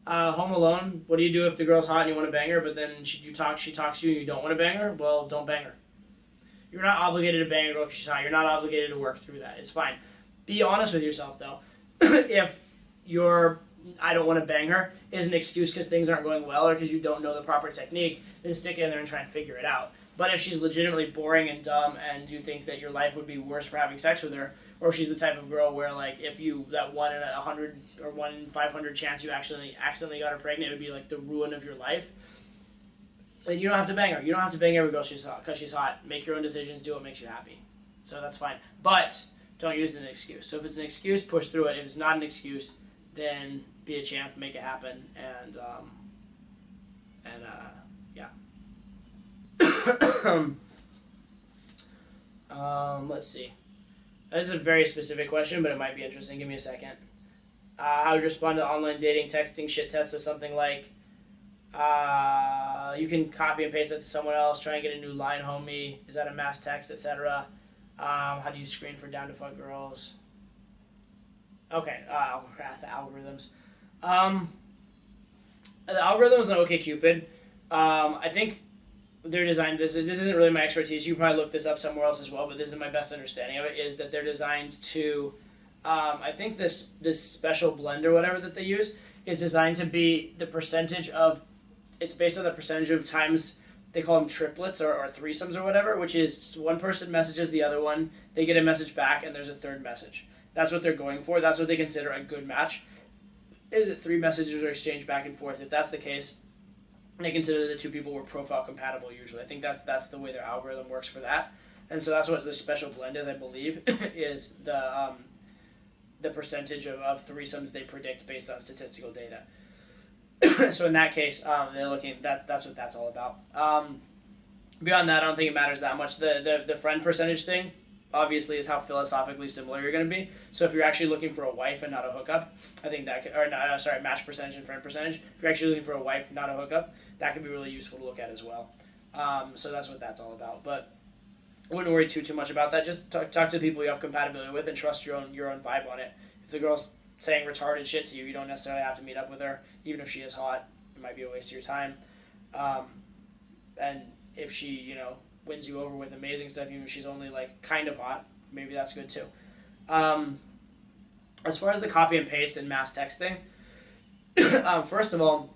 Home Alone, what do you do if the girl's hot and you want to bang her, but then she talks to you and you don't want to bang her? Well, don't bang her. You're not obligated to bang a girl because she's hot. You're not obligated to work through that. It's fine. Be honest with yourself, though. If your I don't want to bang her is an excuse because things aren't going well or because you don't know the proper technique, then stick it in there and try and figure it out. But if she's legitimately boring and dumb and you think that your life would be worse for having sex with her, or if she's the type of girl where, like, if you, that 1 in 100 or 1 in 500 chance you actually accidentally got her pregnant, it would be like the ruin of your life, then you don't have to bang her. You don't have to bang every girl because she's hot. Make your own decisions. Do what makes you happy. So that's fine. But don't use it as an excuse. So if it's an excuse, push through it. If it's not an excuse, then be a champ, make it happen, and yeah. Let's see. This is a very specific question, but it might be interesting. Give me a second. How would you respond to online dating, texting, shit test of something like, you can copy and paste that to someone else, try and get a new line, homie, is that a mass text, etc. How do you screen for down to fuck girls? Okay, the algorithms. The algorithms on OkCupid, I think they're designed, this isn't really my expertise, you probably look this up somewhere else as well, but this is my best understanding of it, is that they're designed to, I think this special blend or whatever that they use is designed to be the percentage of, it's based on the percentage of times, they call them triplets or threesomes or whatever, which is one person messages the other one, they get a message back, and there's a third message. That's what they're going for. That's what they consider a good match. Is it 3 messages are exchanged back and forth? If that's the case, they consider the 2 people were profile compatible usually. I think that's the way their algorithm works for that. And so that's what the special blend is, I believe, is the percentage of threesomes they predict based on statistical data. So in that case, they're looking. That's what that's all about. Beyond that, I don't think it matters that much. The friend percentage thing, obviously, is how philosophically similar you're going to be. So if you're actually looking for a wife and not a hookup, I think that match percentage and friend percentage. If you're actually looking for a wife, not a hookup, that could be really useful to look at as well. So that's what that's all about. But I wouldn't worry too much about that. Just talk to the people you have compatibility with and trust your own vibe on it. If the girl's saying retarded shit to you, you don't necessarily have to meet up with her, even if she is hot. It might be a waste of your time. And if she, wins you over with amazing stuff, even if she's only like kind of hot, maybe that's good too. As far as the copy and paste and mass texting, first of all,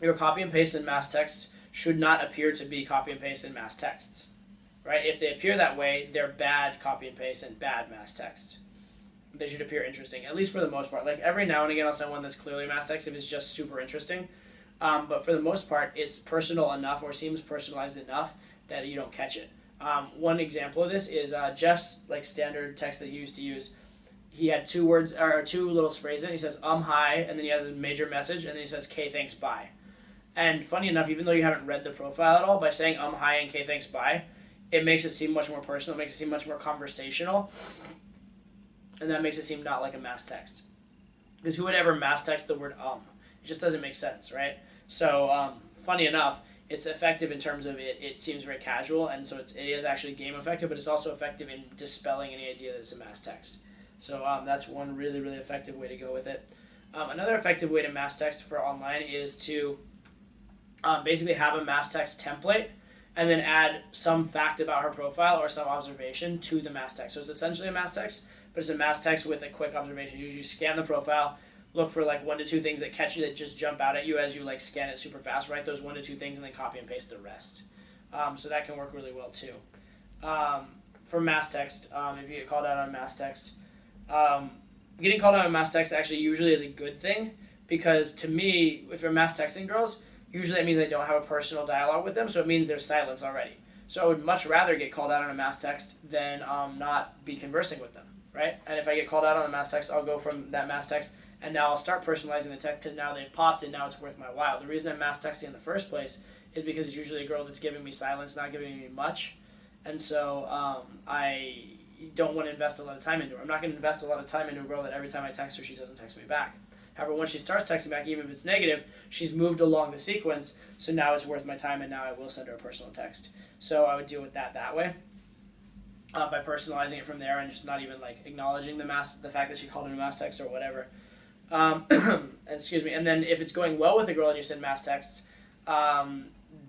your copy and paste and mass text should not appear to be copy and paste and mass texts, right? If they appear that way, they're bad copy and paste and bad mass text. They should appear interesting, at least for the most part. Like every now and again, I'll send one that's clearly mass text if it's just super interesting. But for the most part, it's personal enough or seems personalized enough that you don't catch it. One example of this is Jeff's like standard text that he used to use. He had 2 words or 2 little phrases. He says hi, and then he has a major message, and then he says K thanks bye. And funny enough, even though you haven't read the profile at all, by saying hi and K thanks bye, it makes it seem much more personal. It makes it seem much more conversational, and that makes it seem not like a mass text. Because who would ever mass text the word It just doesn't make sense, right? So funny enough, it's effective in terms of it seems very casual, and so it is actually game effective, but it's also effective in dispelling any idea that it's a mass text. So that's one really, really effective way to go with it. Another effective way to mass text for online is to basically have a mass text template and then add some fact about her profile or some observation to the mass text. So it's essentially a mass text, but it's a mass text with a quick observation. You scan the profile, look for like 1 to 2 things that catch you, that just jump out at you as you like scan it super fast. Write those 1 to 2 things and then copy and paste the rest. So that can work really well too. For mass text, if you get called out on mass text, getting called out on mass text actually usually is a good thing, because to me, if you're mass texting girls, usually it means I don't have a personal dialogue with them, so it means there's silence already. So I would much rather get called out on a mass text than not be conversing with them, right? And if I get called out on a mass text, I'll go from that mass text, and now I'll start personalizing the text because now they've popped and now it's worth my while. The reason I'm mass texting in the first place is because it's usually a girl that's giving me silence, not giving me much. And so I don't want to invest a lot of time into her. I'm not going to invest a lot of time into a girl that every time I text her, she doesn't text me back. However, once she starts texting back, even if it's negative, she's moved along the sequence, so now it's worth my time, and now I will send her a personal text. So I would deal with that way, by personalizing it from there and just not even like acknowledging the fact that she called it a mass text or whatever. And excuse me, and then if it's going well with a girl and you send mass texts,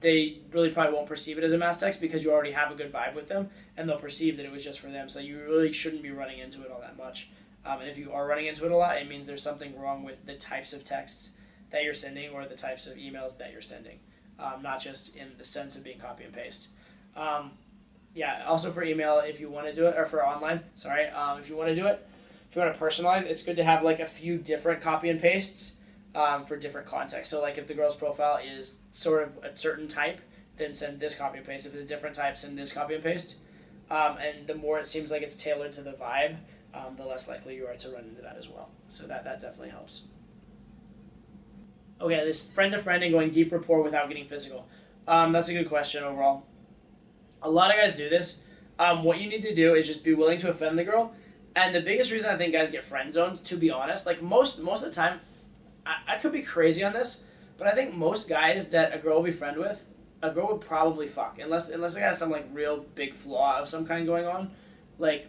they really probably won't perceive it as a mass text because you already have a good vibe with them, and they'll perceive that it was just for them. So you really shouldn't be running into it all that much. And if you are running into it a lot, it means there's something wrong with the types of texts that you're sending or the types of emails that you're sending, not just in the sense of being copy and paste. Also for email, if you want to do it, or for online, if you want to do it, if you want to personalize, it's good to have like a few different copy and pastes for different contexts. So like if the girl's profile is sort of a certain type, then send this copy and paste. If it's a different type, send this copy and paste. And the more it seems like it's tailored to the vibe, the less likely you are to run into that as well. So that definitely helps. Okay, this friend to friend and going deep rapport without getting physical. That's a good question overall. A lot of guys do this. What you need to do is just be willing to offend the girl. And the biggest reason I think guys get friend zoned, to be honest, like most of the time, I could be crazy on this, but I think most guys that a girl will be friend with, a girl would probably fuck. Unless the guy has some like real big flaw of some kind going on. Like,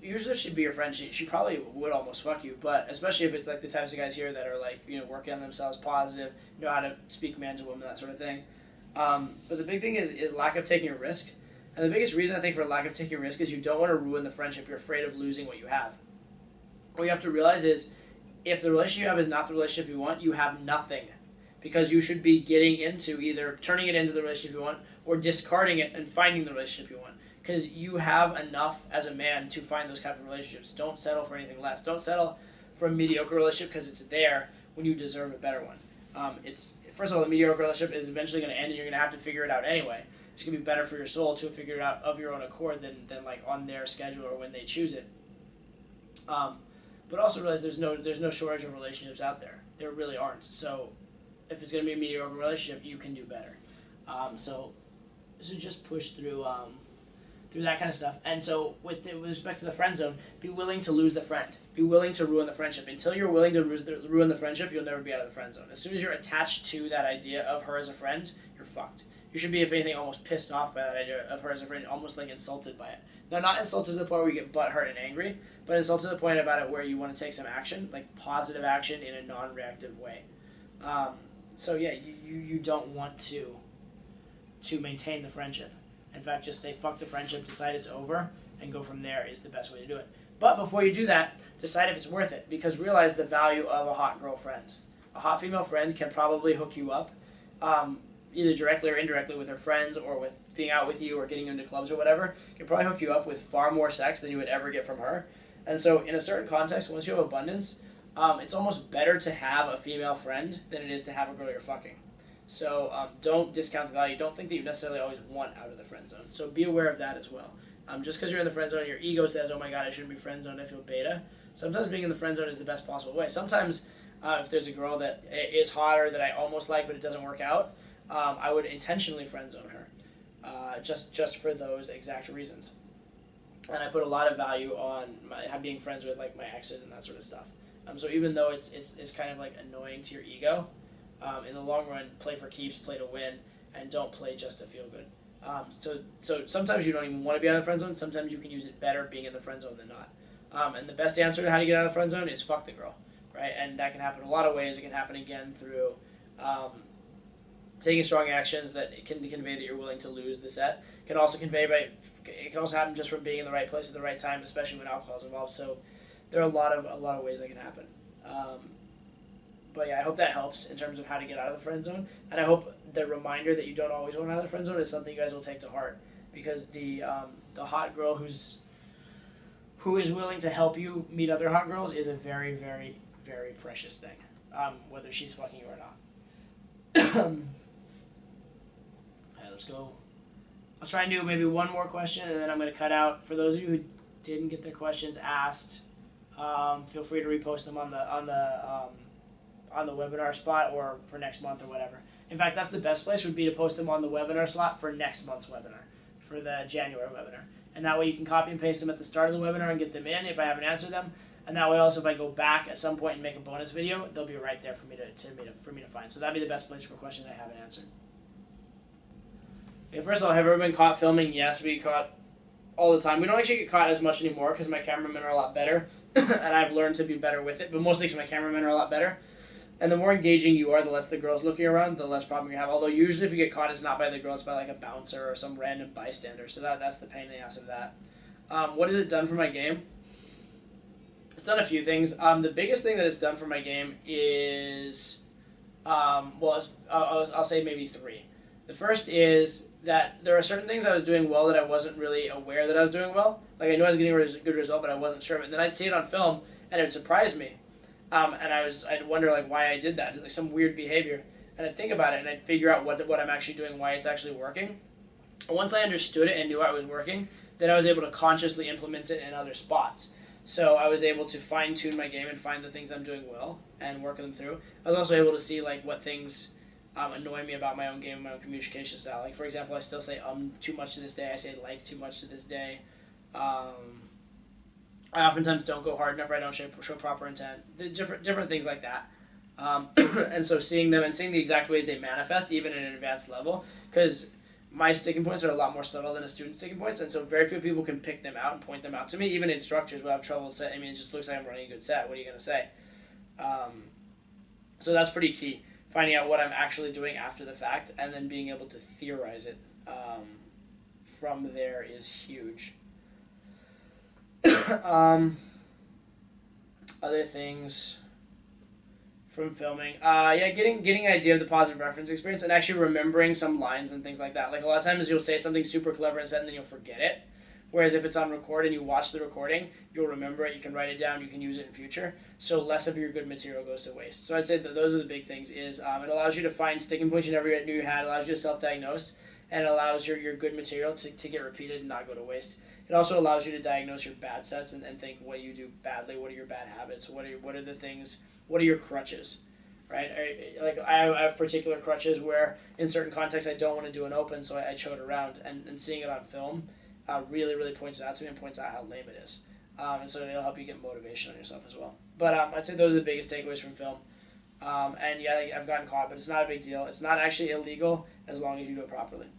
usually if she'd be your friend, she probably would almost fuck you. But especially if it's like the types of guys here that are like, working on themselves, positive, know how to speak man to woman, that sort of thing. But the big thing is lack of taking a risk. And the biggest reason I think for lack of taking a risk is you don't want to ruin the friendship. You're afraid of losing what you have. What you have to realize is if the relationship you have is not the relationship you want, you have nothing. Because you should be getting into either turning it into the relationship you want or discarding it and finding the relationship you want. Because you have enough as a man to find those kind of relationships. Don't settle for anything less. Don't settle for a mediocre relationship because it's there when you deserve a better one. First of all, the mediocre relationship is eventually going to end and you're going to have to figure it out anyway. It's going to be better for your soul to figure it out of your own accord than like on their schedule or when they choose it. But also realize there's no shortage of relationships out there. There really aren't. So if it's going to be a mediocre relationship, you can do better. So just push through that kind of stuff. And so with respect to the friend zone, be willing to lose the friend. Be willing to ruin the friendship. Until you're willing to ruin the friendship, you'll never be out of the friend zone. As soon as you're attached to that idea of her as a friend, you're fucked. You should be, if anything, almost pissed off by that idea of her as a friend, almost like insulted by it. Now, not insulted to the point where you get butthurt and angry, but insulted to the point about it where you want to take some action, like positive action in a non-reactive way. You don't want to maintain the friendship. In fact, just say fuck the friendship, decide it's over, and go from there is the best way to do it. But before you do that, decide if it's worth it, because realize the value of a hot girl friend. A hot female friend can probably hook you up, either directly or indirectly with her friends or with being out with you or getting into clubs or whatever. Can probably hook you up with far more sex than you would ever get from her. And so in a certain context, once you have abundance, it's almost better to have a female friend than it is to have a girl you're fucking. So don't discount the value. Don't think that you necessarily always want out of the friend zone. So be aware of that as well. Just because you're in the friend zone, your ego says, oh my god, I shouldn't be friend zoned, I feel beta. Sometimes being in the friend zone is the best possible way. Sometimes if there's a girl that is hotter that I almost like but it doesn't work out, I would intentionally friend zone her, just for those exact reasons. And I put a lot of value on being friends with like my exes and that sort of stuff. So even though it's kind of like annoying to your ego, in the long run, play for keeps, play to win, and don't play just to feel good. So sometimes you don't even want to be out of the friend zone. Sometimes you can use it better being in the friend zone than not. And the best answer to how to get out of the friend zone is fuck the girl, right? And that can happen in a lot of ways. It can happen again through taking strong actions that can convey that you're willing to lose the set. It can also happen just from being in the right place at the right time, especially when alcohol is involved. So there are a lot of ways that can happen. But yeah, I hope that helps in terms of how to get out of the friend zone. And I hope the reminder that you don't always want out of the friend zone is something you guys will take to heart. Because the hot girl who is willing to help you meet other hot girls is a very, very, very precious thing. Whether she's fucking you or not. Alright, let's go. I'll try and do maybe one more question and then I'm going to cut out. For those of you who didn't get their questions asked, feel free to repost them on the webinar spot or for next month or whatever. In fact, that's the best place would be to post them on the webinar slot for next month's webinar, for the January webinar. And that way you can copy and paste them at the start of the webinar and get them in if I haven't answered them. And that way also if I go back at some point and make a bonus video, they'll be right there for me to find. So that'd be the best place for questions I haven't answered. Okay, first of all, have you ever been caught filming? Yes, we get caught all the time. We don't actually get caught as much anymore because my cameramen are a lot better. And I've learned to be better with it, but mostly because my cameramen are a lot better. And the more engaging you are, the less the girl's looking around, the less problem you have. Although usually if you get caught, it's not by the girl, it's by like a bouncer or some random bystander. So that's the pain in the ass of that. What has it done for my game? It's done a few things. The biggest thing that it's done for my game is, I'll say maybe three. The first is that there are certain things I was doing well that I wasn't really aware that I was doing well. Like I knew I was getting a good result, but I wasn't sure of it. And then I'd see it on film, and it would surprise me. And I'd wonder like why I did that, like some weird behavior. And I'd think about it, and I'd figure out what I'm actually doing, why it's actually working. And once I understood it and knew how it was working, then I was able to consciously implement it in other spots. So I was able to fine tune my game and find the things I'm doing well and work them through. I was also able to see like what things annoy me about my own game and my own communication style. Like for example, I still say too much to this day. I say like too much to this day. I oftentimes don't go hard enough, or I don't show proper intent. Different things like that. And so seeing them and seeing the exact ways they manifest, even at an advanced level, because my sticking points are a lot more subtle than a student's sticking points, and so very few people can pick them out and point them out to me. Even instructors will have trouble saying, it just looks like I'm running a good set. What are you going to say? So that's pretty key. Finding out what I'm actually doing after the fact, and then being able to theorize it from there is huge. Other things from filming, getting an idea of the positive reference experience and actually remembering some lines and things like that. Like a lot of times you'll say something super clever and then you'll forget it. Whereas if it's on record and you watch the recording, you'll remember it. You can write it down. You can use it in future. So less of your good material goes to waste. So I'd say that those are the big things. Is it allows you to find sticking points you never knew you had. It allows you to self-diagnose, and it allows your good material to get repeated and not go to waste. It also allows you to diagnose your bad sets and think what you do badly. What are your bad habits? What are the things? What are your crutches? Right? I have particular crutches where in certain contexts I don't want to do an open, so I chode around. And seeing it on film really, really points it out to me and points out how lame it is. And so it'll help you get motivation on yourself as well. But I'd say those are the biggest takeaways from film. And yeah, I've gotten caught, but it's not a big deal. It's not actually illegal as long as you do it properly.